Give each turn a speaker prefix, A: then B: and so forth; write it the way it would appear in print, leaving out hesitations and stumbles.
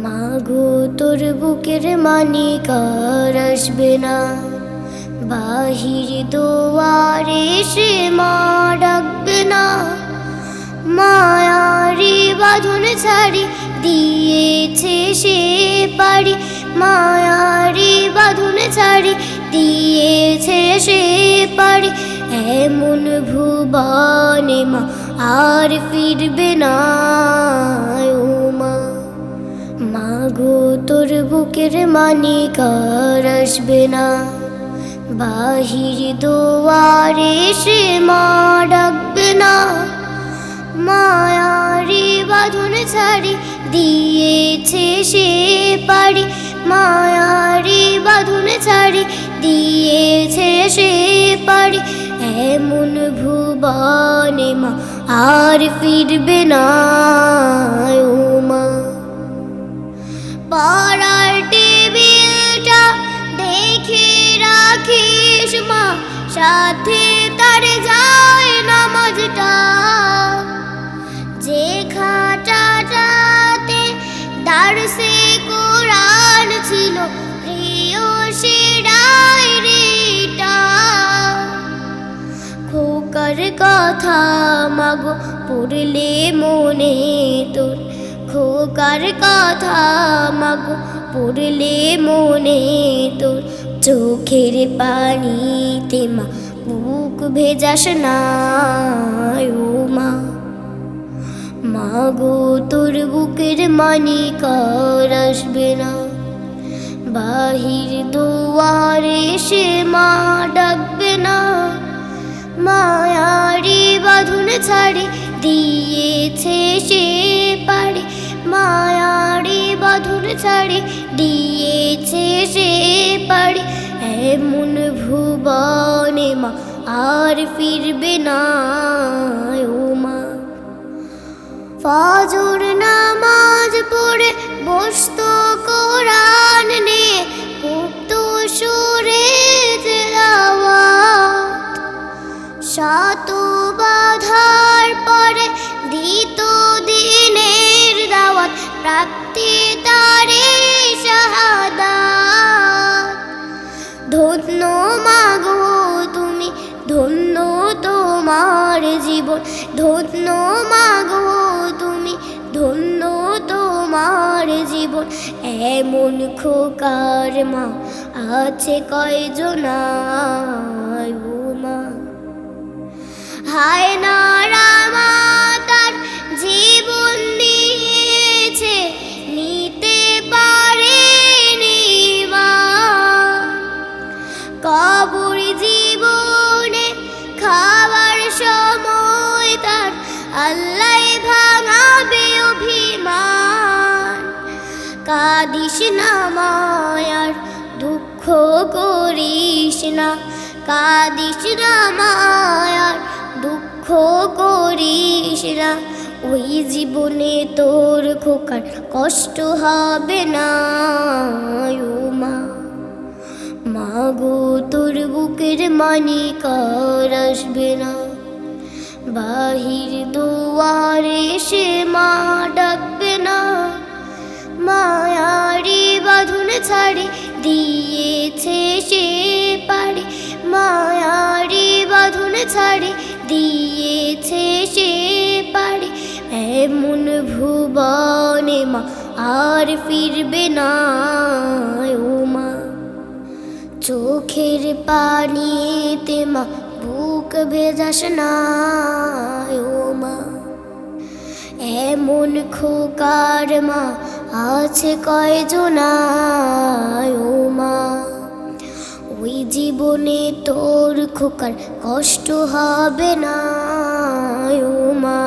A: মাগো তোর বুকের মানিক আর আসবে না, বাহির দুয়ারে সে মা ডাকবে না। মায়ারি বাঁধন ছাড়ি দিয়েছে সে পারি, মায়ারি বাঁধন ছাড়ি দিয়েছে সে পারি। এমন ভুবনে মা আর ফিরবে না। ও মা, মাগো তোর বুকের মানিক আর আসবে না, বাহির দুয়ারে সে মা ডাকবে না। মায়ারি বাঁধন ছাড়ি দিয়েছে সে পারি, মায়ারি বাঁধন ছাড়ি দিয়েছে সে পারি। এমন ভুবনে মা আর ফিরবে না। ও মা, পড়ার টেবিলটা দেখে রাখিস মা, সাথে তার যায় নামাজটা। যে খাটাটাতে দারসে কোরআন ছিল, প্রিয় সে ডায়েরিটা। খোকার কথা মাগো পড়লে মনে তোর, খোকার কথা মাগো পড়লে মনে তোর। চোখের পানিতে মা বুক ভেজাস না। ও মা, মাগো তোর বুকের মানিক আর আসবে না, বাহির দুয়ারে সে মা ডাকবে না। মায়ারি বাঁধন ছাড়ি দিয়েছে সে পারি, মায়ারি বাঁধন ছাড়ি দিয়েছে সে পারি। এমন ভুবনে মা আর ফিরবে না। ও মা, ফজর নামাজ পড়ে বসতো কোরআন নিয়ে, পড়তো সুরে তেলাওয়াত। শত বাধার পরে দিত দিনের দাওয়াত, প্রাপ্তি তারে শাহাদাত। ধন্য মাগো তুমি, ধন্য তোমার জীবন, ধন্য মাগো তুমি, ধন্য তোমার জীবন। এমন খোকার মা আছে কয়জনা। ও মা, হায় নারা মা তার জীবন দিয়েছে, নিতে পারেনি মা। কবর জীবনে খাবার সময় তার আল্লাহ ভাঙাবে অভিমান। কাঁদিস না মায়ার দুঃখ করিস না, কাঁদিস না মায়ার দুঃখ করিস না। ওই জীবনে তোর খোকার কষ্ট হবে না। ও মা, মাগো তোর বুকের মানিক আর আসবে না, বাহির দুয়ারে সে মা ডাকবে না। মায়ারি বাঁধন ছাড়ি দিয়েছে সে পারি, মায়ারি বাঁধন ছাড়ি দিয়েছে সে পারি। এমন ভুবনে মা আর ফিরবে না। ও মা, চোখের পানিতে মা বুক ভেজাস না। ও মা, এমন খোকার মা আছে কয়জনা। ও মা, ওই জীবনে তোর খোকার কষ্ট হবে না। ও মা।